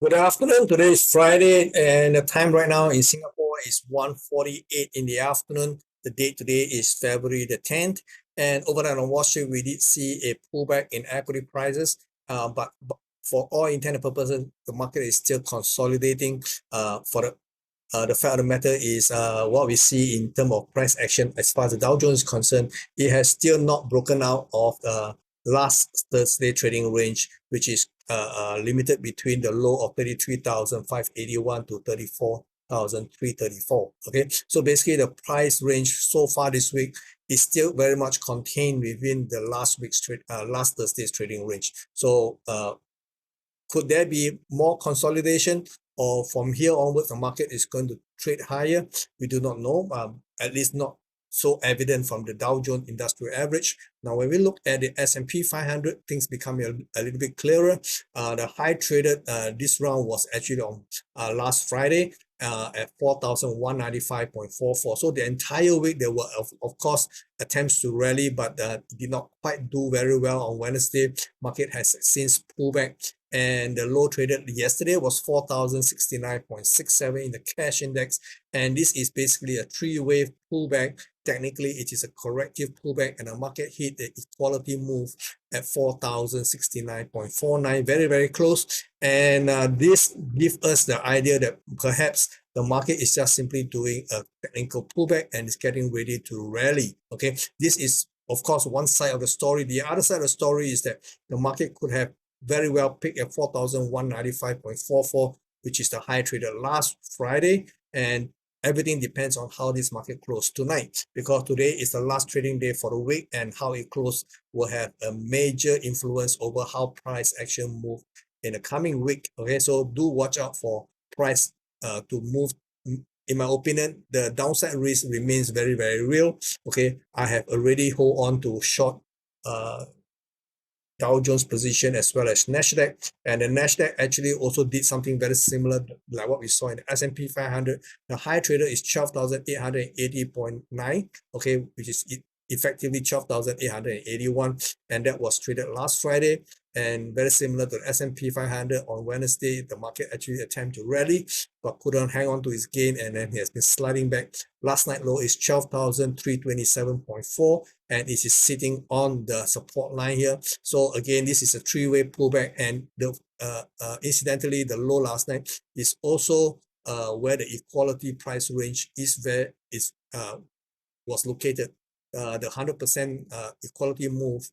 Good afternoon. Today is Friday, and the time right now in Singapore is 1:48 in the afternoon. The date today is February the 10th. And overnight on Wall Street, we did see a pullback in equity prices. But for all intent and purposes, the market is still consolidating. The fact of the matter is what we see in terms of price action as far as the Dow Jones is concerned, it has still not broken out of the last Thursday trading range, which is limited between the low of 33,581 to 34,334. Okay, so basically the price range so far this week is still very much contained within the last Thursday's trading range. So could there be more consolidation, or from here onwards the market is going to trade higher? We do not know, at least not so evident from the Dow Jones Industrial Average. Now, when we look at the S&P 500, things become a little bit clearer. The high traded this round was actually on last Friday at 4,195.44. So the entire week there were, of course, attempts to rally, but did not quite do very well on Wednesday. Market has since pulled back, and the low traded yesterday was 4,069.67 in the cash index, and this is basically a three-wave pullback. Technically, it is a corrective pullback, and the market hit the equality move at 4,069.49, very, very close. And this gives us the idea that perhaps the market is just simply doing a technical pullback and is getting ready to rally. Okay, this is, of course, one side of the story. The other side of the story is that the market could have very well picked at 4,195.44, which is the high traded last Friday, and everything depends on how this market closed tonight, because today is the last trading day for the week, and how it closed will have a major influence over how price action move in the coming week. Okay, so do watch out for price to move. In my opinion, the downside risk remains very, very real. Okay, I have already hold on to short Dow Jones position as well as Nasdaq, and the Nasdaq actually also did something very similar like what we saw in the S&P 500. The high trader is 12,880.9, okay, which is effectively 12,881, and that was traded last Friday. And very similar to the S&P 500 on Wednesday, the market actually attempted to rally but couldn't hang on to its gain, and then it has been sliding back. Last night low is 12,327.4, and it is sitting on the support line here. So again, this is a three-way pullback, and the incidentally, the low last night is also where the equality price range is was located. The 100% equality move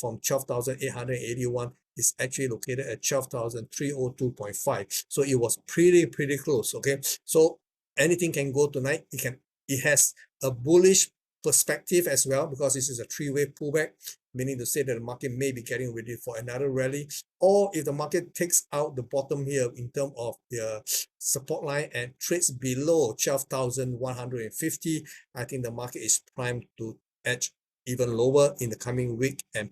from 12,881 is actually located at 12,302.5. So it was pretty close. Okay, so anything can go tonight. It has a bullish perspective as well, because this is a three-way pullback, meaning to say that the market may be getting ready for another rally. Or if the market takes out the bottom here in terms of the support line and trades below 12,150, I think the market is primed to edge even lower in the coming week, and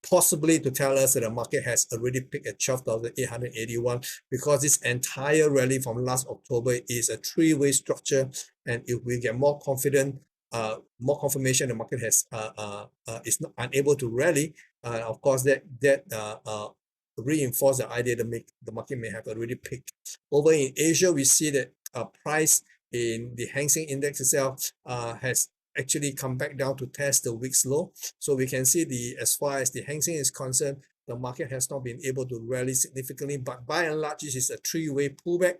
possibly to tell us that the market has already peaked at 12,881, because this entire rally from last October is a three-way structure. And if we get more confident, more confirmation the market has is not unable to rally, of course that reinforce the idea that the market may have already peaked. Over in Asia, we see that price in the Hang Seng Index itself has actually come back down to test the week's low. So we can see as far as the Hang Seng is concerned, the market has not been able to rally significantly, but by and large, this is a three-way pullback,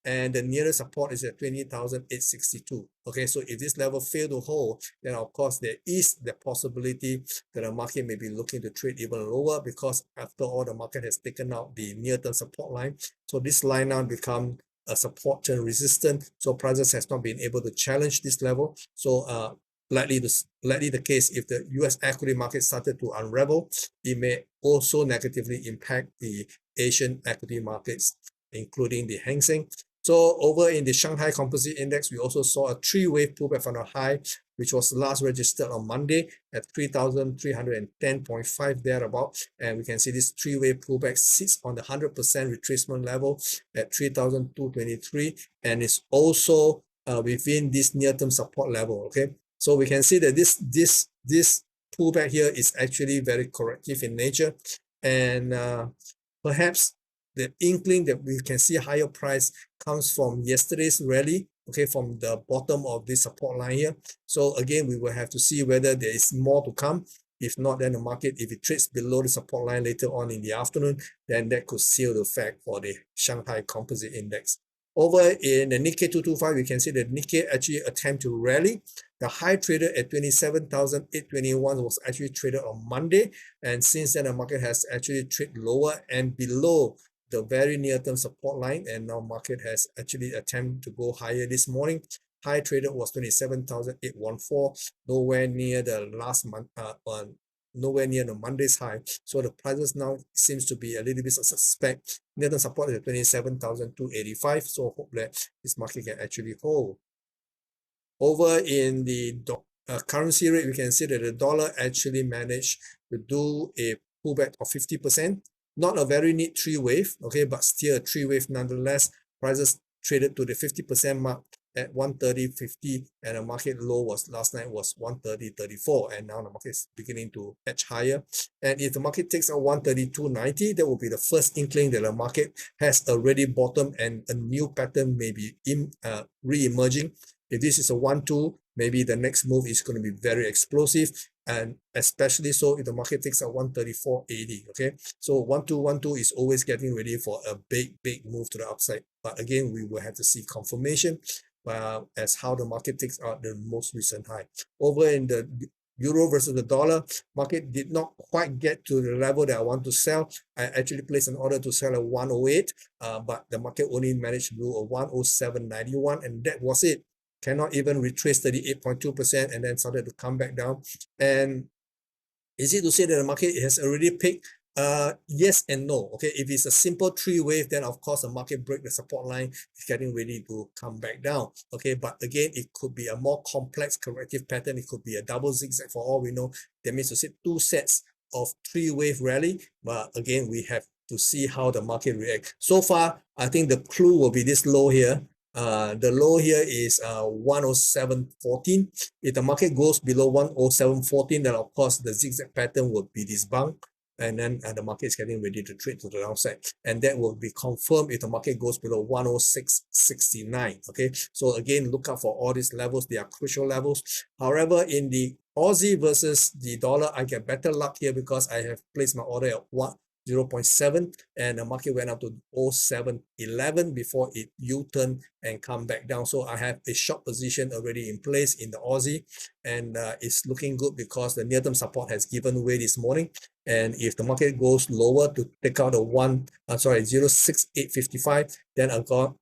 and the nearest support is at 20,862. Okay, so if this level fail to hold, then of course there is the possibility that the market may be looking to trade even lower, because after all, the market has taken out the near-term support line. So this line now become a support turn resistant, so prices has not been able to challenge this level. So likely the case, if the US equity market started to unravel, it may also negatively impact the Asian equity markets, including the Hang Seng. So over in the Shanghai Composite Index, we also saw a three-wave pullback from a high, which was last registered on Monday at 3,310.5 thereabout. And we can see this three-wave pullback sits on the 100% retracement level at 3,223, and is also within this near-term support level. Okay, so we can see that this pullback here is actually very corrective in nature, and perhaps the inkling that we can see higher price comes from yesterday's rally, okay, from the bottom of this support line here. So again, we will have to see whether there is more to come. If not, then the market, if it trades below the support line later on in the afternoon, then that could seal the fact for the Shanghai Composite Index. Over in the Nikkei 225, we can see that Nikkei actually attempt to rally. The high traded at 27,821 was actually traded on Monday. And since then, the market has actually traded lower and below the very near-term support line. And now market has actually attempted to go higher this morning. High traded was 27,814, nowhere near the last month, nowhere near the Monday's high. So the prices now seems to be a little bit suspect. Near-term support is at 27,285. So hope that this market can actually hold. Over in the currency rate, we can see that the dollar actually managed to do a pullback of 50%. Not a very neat three wave, okay, but still a three wave nonetheless. Prices traded to the 50% mark at 130.50, and the market low was last night was 130.34, and now the market is beginning to edge higher. And if the market takes out 132.90, that will be the first inkling that the market has already bottomed and a new pattern may be re-emerging. If this is a 1-2, maybe the next move is going to be very explosive, and especially so if the market takes out 134.80. Okay, so 1-2 is always getting ready for a big move to the upside, but again we will have to see confirmation as how the market takes out the most recent high. Over in the euro versus the dollar, market did not quite get to the level that I want to sell. I actually placed an order to sell at 108, but the market only managed to do a 107.91, and that was it. Cannot even retrace 38.2%, and then started to come back down. And is it to say that the market has already picked? Yes and no. Okay, if it's a simple three wave, then of course the market break the support line, is getting ready to come back down. Okay, but again, it could be a more complex corrective pattern. It could be a double zigzag for all we know. That means to say two sets of three wave rally. But again, we have to see how the market reacts. So far, I think the clue will be this low here. The low here is 107.14. If the market goes below 107.14, then of course the zigzag pattern will be debunked, and then the market is getting ready to trade to the downside, and that will be confirmed if the market goes below 106.69. Okay, so again, look out for all these levels. They are crucial levels. However, in the Aussie versus the dollar, I get better luck here because I have placed my order at 0.7, and the market went up to 0.711 before it U-turned and come back down. So I have a short position already in place in the Aussie, and it's looking good because the near-term support has given way this morning. And if the market goes lower to take out the 0.6855, then of course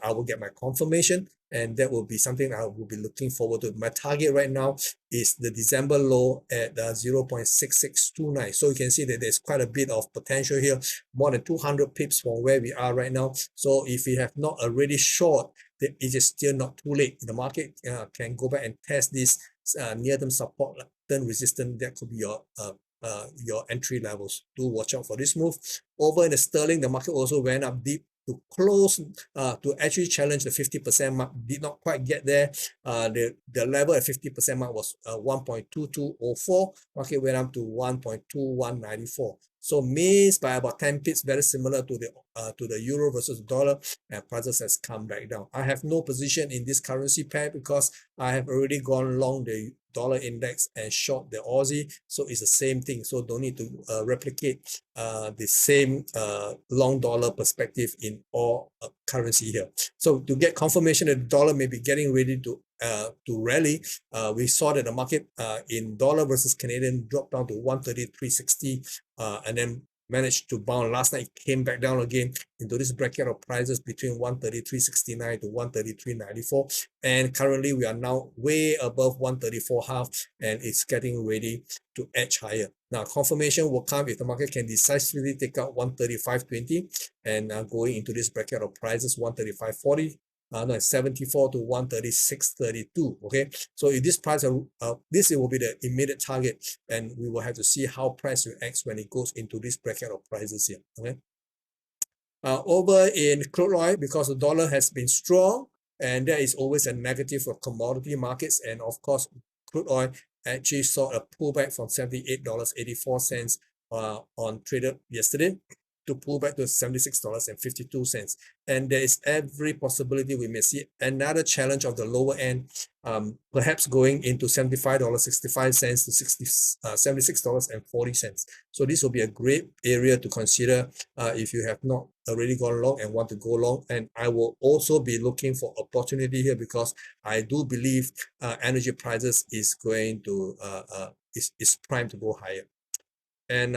I will get my confirmation, and that will be something I will be looking forward to. My target right now is the December low at 0.6629. So you can see that there's quite a bit of potential here, more than 200 pips from where we are right now. So if you have not already short, then it is still not too late. The market can go back and test this near-term support, turn resistance. That could be your entry levels. Do watch out for this move. Over in the sterling, the market also went up deep to close, to actually challenge the 50% mark. Did not quite get there. The level at 50% mark was 1.2204. Market went up to 1.2194. So missed by about 10 pips, very similar to the euro versus dollar, and prices has come back down. I have no position in this currency pair because I have already gone long the dollar index and short the Aussie, so it's the same thing. So don't need to replicate the same long dollar perspective in all currency here. So to get confirmation that the dollar may be getting ready to rally, we saw that the market in dollar versus Canadian dropped down to 133.60, and then managed to bounce. Last night it came back down again into this bracket of prices between 133.69 to 133.94, and currently we are now way above 134.5, and it's getting ready to edge higher. Now confirmation will come if the market can decisively take out 135.20 and going into this bracket of prices 135.40. 74 to 136.32. Okay, so if this price, this will be the immediate target, and we will have to see how price reacts when it goes into this bracket of prices here. Okay, over in crude oil, because the dollar has been strong, and there is always a negative for commodity markets, and of course crude oil actually saw a pullback from $78.84 on traded yesterday. to pull back to $76.52. And there is every possibility we may see another challenge of the lower end, perhaps going into $75.65 to $76.40. So this will be a great area to consider if you have not already gone long and want to go long. And I will also be looking for opportunity here because I do believe energy prices is going to is primed to go higher. And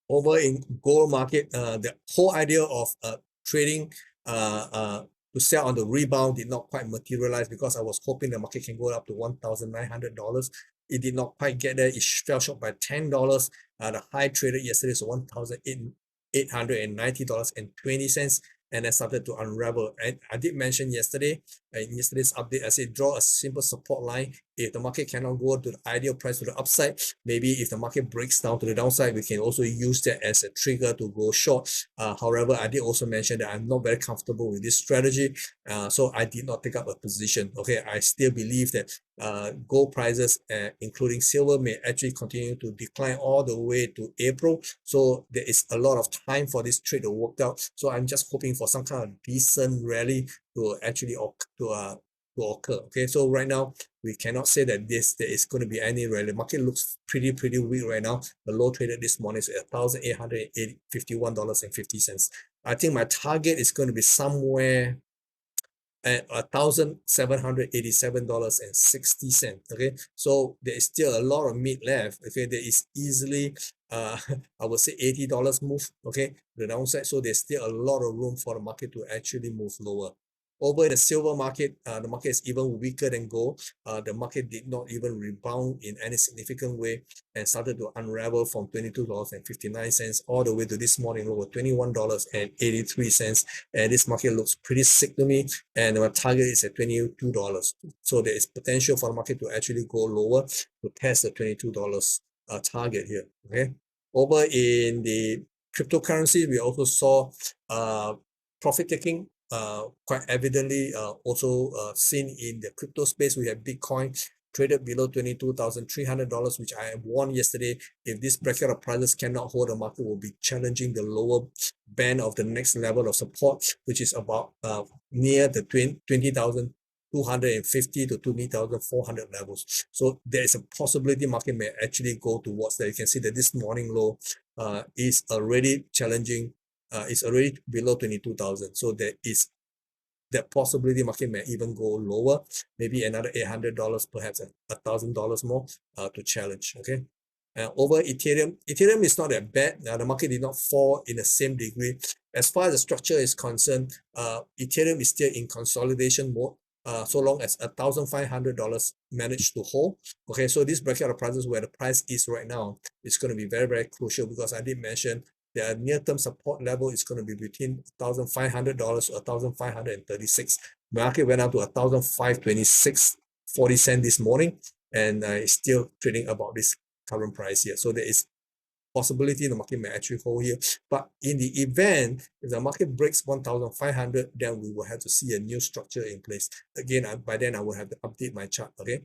over in gold market, the whole idea of trading to sell on the rebound did not quite materialize because I was hoping the market can go up to $1,900. It did not quite get there. It fell short by $10. The high traded yesterday is $1,890.20. And then started to unravel. And I did mention yesterday, in yesterday's update, I said draw a simple support line. If the market cannot go to the ideal price to the upside, maybe if the market breaks down to the downside, we can also use that as a trigger to go short. However, I did also mention that I'm not very comfortable with this strategy, so I did not take up a position. Okay, I still believe that gold prices, including silver, may actually continue to decline all the way to April. So there is a lot of time for this trade to work out. So I'm just hoping for some kind of decent rally to actually occur. Okay, so right now we cannot say that there is going to be any rally. The market looks pretty weak right now. The low traded this morning is at $1,851.50. I think my target is going to be somewhere at $1,787.60. Okay, so there is still a lot of meat left. Okay, there is easily I would say $80 move, okay, the downside. So there's still a lot of room for the market to actually move lower. Over in the silver market, the market is even weaker than gold. The market did not even rebound in any significant way and started to unravel from $22.59 all the way to this morning low of $21.83. And this market looks pretty sick to me. And our target is at $22. So there is potential for the market to actually go lower to test the $22 target here. Okay. Over in the cryptocurrency, we also saw profit taking quite evidently also seen in the crypto space. We have Bitcoin traded below $22,300, which I warned yesterday. If this bracket of prices cannot hold, the market will be challenging the lower band of the next level of support, which is about near the 20,250 to 20,400 levels. So there is a possibility market may actually go towards that. You can see that this morning low is already challenging. It's already below 22,000. So there is that possibility market may even go lower, maybe another $800, perhaps $1,000 more to challenge. Okay. Over Ethereum is not that bad. The market did not fall in the same degree. As far as the structure is concerned, Ethereum is still in consolidation mode. So long as $1,500 managed to hold. Okay, so this bracket of prices where the price is right now is going to be very crucial, because I did mention the near-term support level is going to be between $1,500 or $1,536. Market went up to $1,526.40 this morning, and it's still trading about this current price here. So there is possibility the market may actually hold here. But in the event, if the market breaks 1,500, then we will have to see a new structure in place. Again, by then I will have to update my chart. Okay.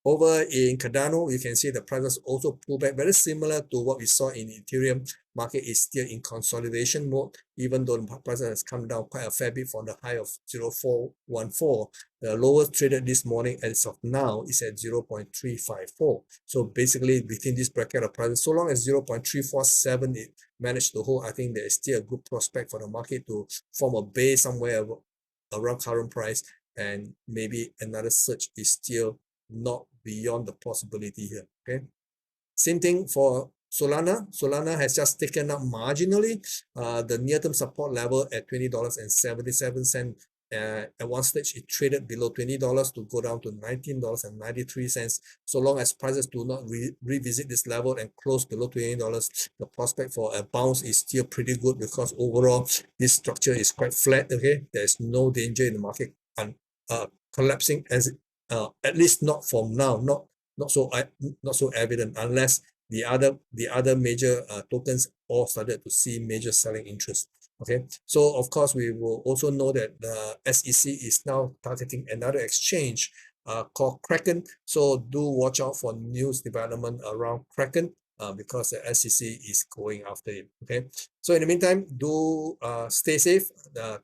Over in Cardano, you can see the prices also pull back, very similar to what we saw in Ethereum. Market is still in consolidation mode, even though the price has come down quite a fair bit from the high of 0.414. The lowest traded this morning as of now is at 0.354. So basically between this bracket of prices, so long as 0.347 it managed to hold, I think there is still a good prospect for the market to form a base somewhere around current price, and maybe another surge is still not beyond the possibility here. Okay. Same thing for Solana. Solana has just taken up marginally the near-term support level at $20.77. At one stage, it traded below $20 to go down to $19.93. So long as prices do not revisit this level and close below $20, the prospect for a bounce is still pretty good, because overall this structure is quite flat. Okay, there is no danger in the market collapsing, as at least not from now, not so evident, unless the other major tokens all started to see major selling interest. Okay, so of course we will also know that the SEC is now targeting another exchange called Kraken. So do watch out for news development around Kraken. because the SEC is going after it. Okay, so in the meantime, do stay safe.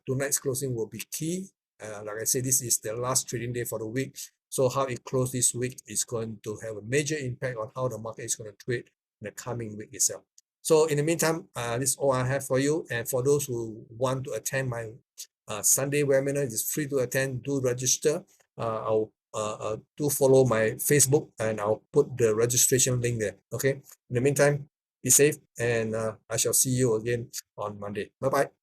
Tonight's closing will be key. Like I said, this is the last trading day for the week. So how it closed this week is going to have a major impact on how the market is going to trade in the coming week itself. So in the meantime, this is all I have for you. And for those who want to attend my Sunday webinar, it's free to attend. Do register. I'll do follow my Facebook, and I'll put the registration link there. Okay. In the meantime, be safe, and I shall see you again on Monday. Bye bye.